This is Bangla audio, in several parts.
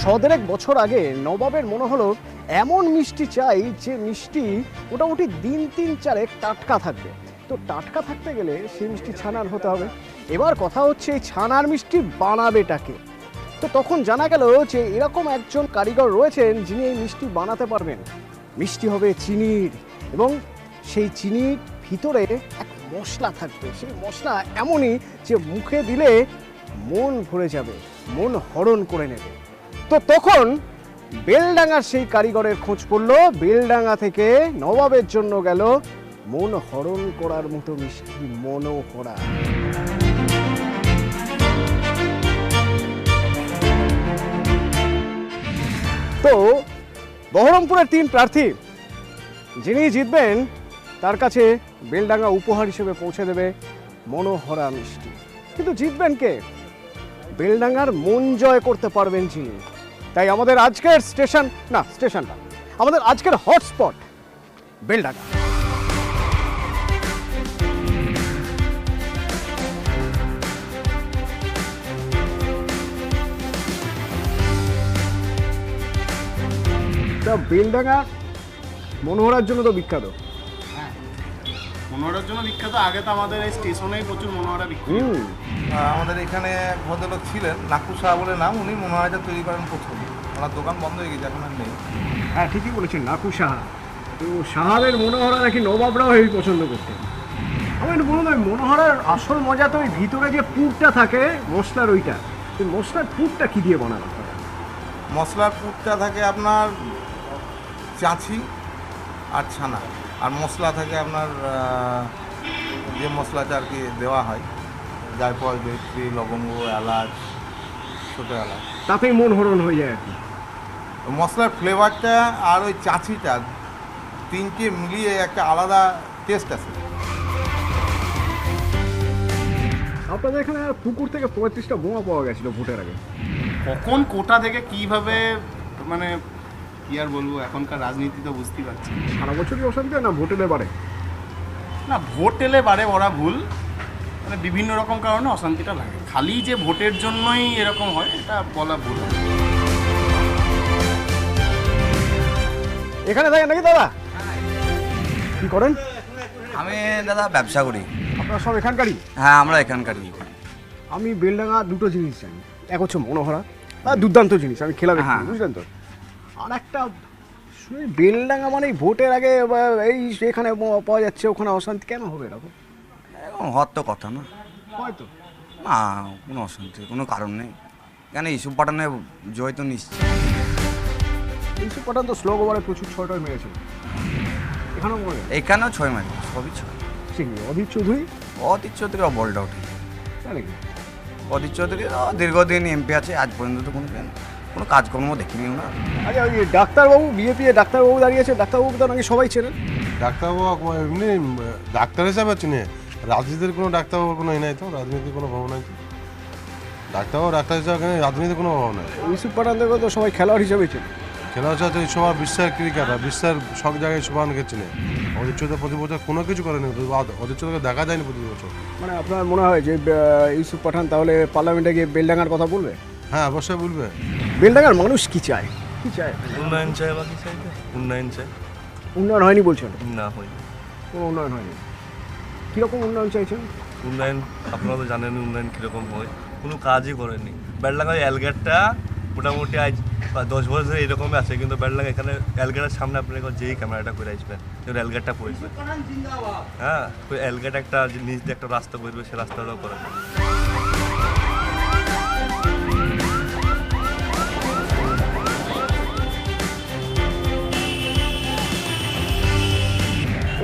১০ বছর আগে নবাবের মনে হলো এমন মিষ্টি চাই যে মিষ্টি মোটামুটি দিন ৩-৪ টাটকা থাকবে। তো টাটকা থাকতে গেলে সেই মিষ্টি ছানার হতে হবে। এবার কথা হচ্ছে এই ছানার মিষ্টি বানাবেটাকে। তো তখন জানা গেল যে এরকম একজন কারিগর রয়েছেন যিনি এই মিষ্টি বানাতে পারবেন। মিষ্টি হবে চিনির এবং সেই চিনির ভিতরে এক মশলা থাকবে। সেই মশলা এমনই যে মুখে দিলে মন ভরে যাবে, মন হরণ করে নেবে। তো তখন বেলডাঙ্গার সেই কারিগরের খোঁজ পড়লো। বেলডাঙ্গা থেকে নবাবের জন্য গেল মন হরণ করার মতো মিষ্টি মনোহরা। তো বহরমপুরের 3 প্রার্থী, যিনি জিতবেন তার কাছে বেলডাঙ্গা উপহার হিসেবে পৌঁছে দেবে মনোহরা মিষ্টি। কিন্তু জিতবেন কে? বেলডাঙ্গার মন জয় করতে পারবেন যিনি। তাই আমাদের আজকের আমাদের আজকের হটস্পট বেলডাঙ্গা। বেলডাঙ্গা মনোহরার জন্য তো বিখ্যাত। হ্যাঁ, মনোহরার জন্য বিখ্যাত। আগে তো আমাদের এই স্টেশনেই প্রচুর মনোহরা বিখ্যাত। আমাদের এখানে এক ভদ্রলোক ছিলেন, নাকু শাহ বলে নাম, উনি মনোহরাটা তৈরি করেন প্রথম। ওনার দোকান বন্ধ হয়ে গেছে, এখন আর নেই। হ্যাঁ, ঠিকই বলেছেন, নাকু সাহা। তো সাহাবের মনোহরা নাকি নবাবরাও হেবি পছন্দ করতেন। আমি একটু বলুন, ওই মনোহরার আসল মজা তো ওই ভিতরে যে পুরটা থাকে মশলার, ওইটা ওই মশলার পুরটা কি দিয়ে বানানো হয়? মশলার পুরটা থাকে আপনার চাঁছি আর ছানা, আর মশলা থাকে আপনার যে মশলাটা আর কি দেওয়া হয়, জায়ফল, জয়িত্রী, লবঙ্গ, এলাচ, ছোটো এলাচ, তাতেই মন হরণ হয়ে যায় আর কি। মশলার ফ্লেভারটা আর ওই চাঁছিটা তিনটে মিলিয়ে একটা আলাদা টেস্ট আছে। আপনাদের এখানে পুকুর থেকে 35টা বোমা পাওয়া গেছিল ভোটের আগে। কখন কোটা থেকে কিভাবে, মানে কি আর বলবো, এখনকার রাজনীতি তো বুঝতেই পারছি। সারা বছরই অশান্তি হয় না ভোটেলে বাড়ে? না, ভোটেলে বাড়ে ওরা ভুল, মানে বিভিন্ন রকম কারণে অশান্তিটা লাগে। খালি যে ভোটের জন্যই এরকম হয় এটা বলা ভুল। এখানে থাকেন নাকি দাদা? কি করেন? আমি দাদা ব্যবসা করি। আপনারা সব এখানকারই? হ্যাঁ, আমরা এখানকারই। আমি বেলডাঙ্গা দুটো জিনিস জানি। এক হচ্ছে মনোহরা, দুর্দান্ত জিনিস, আমি খেলাম, বুঝলেন তো। আর একটা শুনি বেলডাঙ্গা মানে ভোটের আগে এই এখানে পাওয়া যাচ্ছে, ওখানে অশান্তি কেন হবে এরকম? এরকম হওয়ার তো কথা না। হয়তো না, কোনো অশান্তি কোনো কারণ নেই। কেন ইস্যু পাঠানে জয় তো নিশ্চিত। ইউসুফ পাঠান তো স্লোগ ওভারে প্রচুর 6 মেরেছিল। এখানেও মনে হয় এখানেও 6 মারি, সবই 6। ঠিক নেই। অধীর চৌধুরী বলটা উঠে। তাই নাকি? অধীর চৌধুরী দীর্ঘদিন এমপি আছে, আজ পর্যন্ত তো কোনো কাজকর্ম দেখিনি না। আচ্ছা, ওই ডাক্তারবাবু, বিএপি ডাক্তারবাবু দাঁড়িয়েছে, ডাক্তারবাবু তো নাকি সবাই চেনেন। ডাক্তারবাবু এমনি ডাক্তার হিসাবে চিনে, রাজনীতির কোনো ডাক্তারবাবুর কোনো নাই তো, রাজনীতির কোনো ভাবনা নাই। ডাক্তারবাবু ডাক্তার হিসাবে রাজনীতির কোনো ভাবনা নাই। ইউসুফ পাঠান দেখো তো সবাই খেলোয়াড় হিসাবে চেনে। খেলা হচ্ছে সবার বিশ্বের ক্রিকেটার, বিশ্বের সব জায়গায় সবানকে চিনে। অধীর চৌধুরী প্রতি বছর কোনো কিছু করেনি, অধীর চৌধুরীকে দেখা যায়নি প্রতি বছর। মানে আপনার মনে হয় যে ইউসুফ পাঠান তাহলে পার্লামেন্টে গিয়ে বেলডাঙ্গার কথা বলবে? হ্যাঁ, অবশ্যই বলবে। বেলডাঙ্গার মানুষ কি চায়? কি চায়? উন্নয়ন চাই, বাকি চাই উন্নয়ন চাই। উন্নয়ন হয়নি বলছেন? না হয়নি, কোনো উন্নয়ন হয়নি। কীরকম উন্নয়ন চাইছেন? উন্নয়ন আপনারা তো জানেন উন্নয়ন কীরকম হয়, কোনো কাজই করেনি। বেলডাঙ্গায় অ্যালগেটটা মোটামুটি আজ 10 বছর এরকমই আছে, কিন্তু বেলডাঙ্গা এখানে অ্যালগেটের সামনে আপনি যেই ক্যামেরাটা করে আসবেন যেন অ্যালগেটটা পড়বে। হ্যাঁ, ওই অ্যালগেট একটা নিচ দিয়ে একটা রাস্তা করবে, সে রাস্তাটাও করে।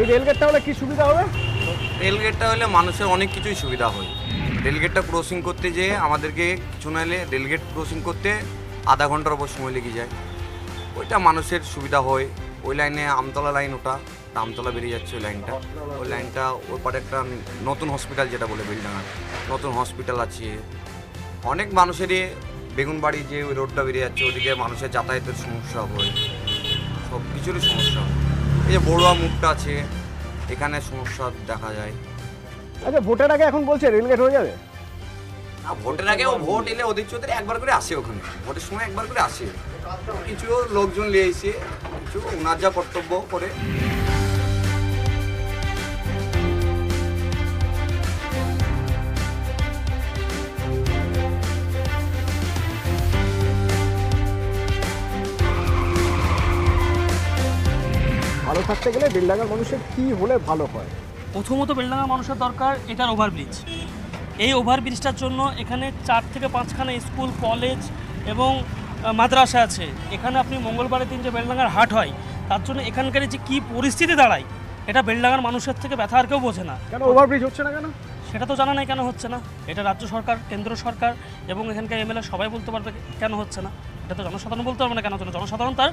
এই রেলগেটটা হলে কি সুবিধা হবে? রেলগেটটা হলে মানুষের অনেক কিছুই সুবিধা হয়। রেলগেটটা ক্রসিং করতে যেয়ে আমাদেরকে কিছু না হলে রেলগেট ক্রসিং করতে আধা ঘন্টার ওপর সময় লেগে যায়। ওইটা মানুষের সুবিধা হয়। ওই লাইনে আমতলা লাইন, ওটা আমতলা বেরিয়ে যাচ্ছে ওই লাইনটা। ওই লাইনটা ওর পরে একটা নতুন হসপিটাল, যেটা বলে বেলডাঙ্গা নতুন হসপিটাল আছে। অনেক মানুষেরই বেগুনবাড়ি যে ওই রোডটা বেরিয়ে যাচ্ছে, ওদিকে মানুষের যাতায়াতের সমস্যা হয়, সব কিছুরই সমস্যা হয়। এই যে বড়ুয়া মুখটা আছে, এখানে সমস্যা দেখা যায়। আচ্ছা, ভোটের আগে এখন বলছে রেলগেট হয়ে যাবে? ভোটের আগে ও ভোট এলে ওদের চৌধুরী একবার করে আসে, ওখানে ভোটের সময় একবার করে আসে, কিছু লোকজন নিয়ে এসে কিছু ওনার যা কর্তব্য করে। ভালো থাকতে গেলে বেলডাঙ্গার মানুষের কি হলে ভালো হয়? প্রথমত বেলডাঙ্গা মানুষের দরকার এটার ওভারব্রিজ। এই ওভারব্রিজটার জন্য এখানে 4 থেকে 5খানা স্কুল, কলেজ এবং মাদ্রাসা আছে। এখানে আপনি মঙ্গলবারের দিন যে বেলডাঙ্গার হাট হয়, তার জন্য এখানকার যে কী পরিস্থিতি দাঁড়ায়, এটা বেলডাঙ্গার মানুষের থেকে ব্যথা আর কেউ বোঝে না। কেন ওভারব্রিজ হচ্ছে না কেন? সেটা তো জানা নাই কেন হচ্ছে না। এটা রাজ্য সরকার, কেন্দ্র সরকার এবং এখানকার এমএলএ সবাই বলতে পারবে কেন হচ্ছে না। এটা তো জনসাধারণ বলতে পারবে না কেন হচ্ছে না। জনসাধারণ তার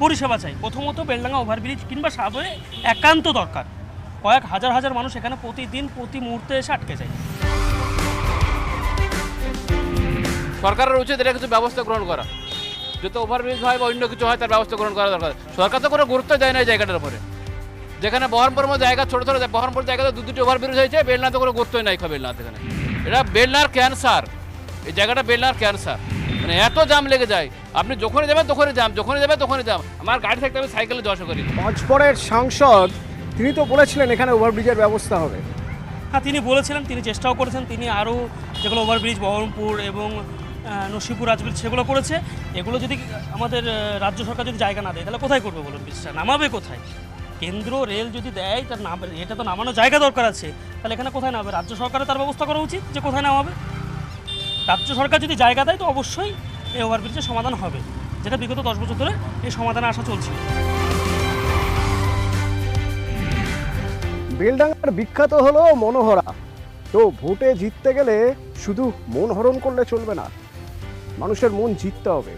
পরিষেবা চাই। প্রথমত বেলডাঙ্গা ওভারব্রিজ কিংবা সাবওয়ে একান্ত দরকার। কয়েক হাজার হাজার মানুষ এখানে প্রতিদিন প্রতি মুহূর্তে এসে আটকে যায়। সরকারের উচিত এটা কিছু ব্যবস্থা গ্রহণ করা, যদি ওভারব্রিজ হয় বা অন্য কিছু হয় তার ব্যবস্থা গ্রহণ করা দরকার। সরকার তো কোনো গুরুত্ব দেয় না এই জায়গাটার উপরে। যেখানে বহরমপুরের মধ্যে জায়গা ছোটো ছোটো বহরমপুর জায়গাতে 2-2টি ওভারব্রিজ হয়েছে, বেলনাতে কোনো গুরুত্বই নাই বেলনাতে। এখানে এটা বেলনার ক্যান্সার, এই জায়গাটা বেলনার ক্যান্সার। মানে এত জাম লেগে যায়, আপনি যখনই যাবেন তখনই জাম, যখনই যাবেন তখনই জাম। আমার গাড়ি থাকতে আমি সাইকেলে যাওয়া আসা করি। পাঁচপরের সাংসদ তিনি তো বলেছিলেন এখানে ওভারব্রিজের ব্যবস্থা হবে। হ্যাঁ, তিনি বলেছিলেন, তিনি চেষ্টাও করেছেন। তিনি আরও যেগুলো ওভারব্রিজ বহরমপুর এবং নসিপুর রাজব্রিজ সেগুলো করেছে। এগুলো যদি আমাদের রাজ্য সরকার যদি জায়গা না দেয় তাহলে কোথায় করবে বলুন? ব্রিজটা নামাবে কোথায়? কেন্দ্র রেল যদি দেয় তার নাম, এটা তো নামানোর জায়গা দরকার আছে, তাহলে এখানে কোথায় নামাবে? রাজ্য সরকারের তার ব্যবস্থা করা উচিত যে কোথায় নামাবে। রাজ্য সরকার যদি জায়গা দেয় তো অবশ্যই এই ওভারব্রিজের সমাধান হবে, যেটা বিগত 10 বছর ধরে এই সমাধানে আসা চলছে। বেলডাঙ্গার বিখ্যাত হলো মনোহরা। তো ভোটে জিততে গেলে শুধু মন হরণ করলে চলবে না, মানুষের মন জিততে হবে।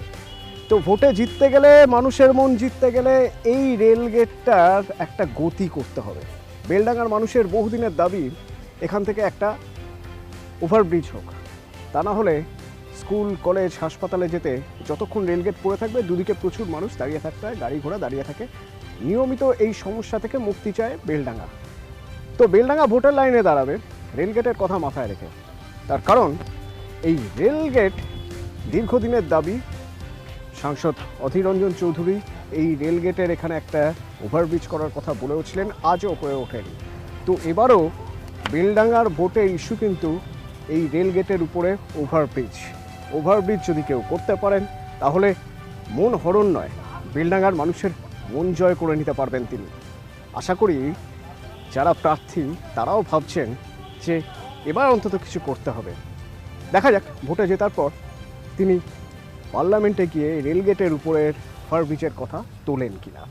তো ভোটে জিততে গেলে, মানুষের মন জিততে গেলে এই রেলগেটটার একটা গতি করতে হবে। বেলডাঙ্গার মানুষের বহুদিনের দাবি এখান থেকে একটা ওভারব্রিজ হোক, তা না হলে স্কুল, কলেজ, হাসপাতালে যেতে যতক্ষণ রেলগেট পড়ে থাকবে দুদিকে প্রচুর মানুষ দাঁড়িয়ে থাকতে হয়, গাড়ি ঘোড়া দাঁড়িয়ে থাকে। নিয়মিত এই সমস্যা থেকে মুক্তি চায় বেলডাঙ্গা। তো বেলডাঙ্গা ভোটের লাইনে দাঁড়াবে রেলগেটের কথা মাথায় রেখে। তার কারণ এই রেলগেট দীর্ঘদিনের দাবি। সাংসদ অধীর রঞ্জন চৌধুরী এই রেলগেটের এখানে একটা ওভারব্রিজ করার কথা বলেওছিলেন, আজও হয়ে ওঠেনি। তো এবারও বেলডাঙ্গার ভোটের ইস্যু কিন্তু এই রেলগেটের উপরে ওভারব্রিজ। ওভারব্রিজ যদি কেউ করতে পারেন তাহলে মন হরণ নয়, বেলডাঙ্গার মানুষের মন জয় করে নিতে পারবেন তিনি। আশা করি যারা প্রার্থী তারাও ভাবছেন যে এবার অন্তত কিছু করতে হবে। দেখা যাক ভোটে জেতার পর তিনি পার্লামেন্টে গিয়ে রেলগেটের উপরের ওভারব্রিজের কথা তোলেন কিনা।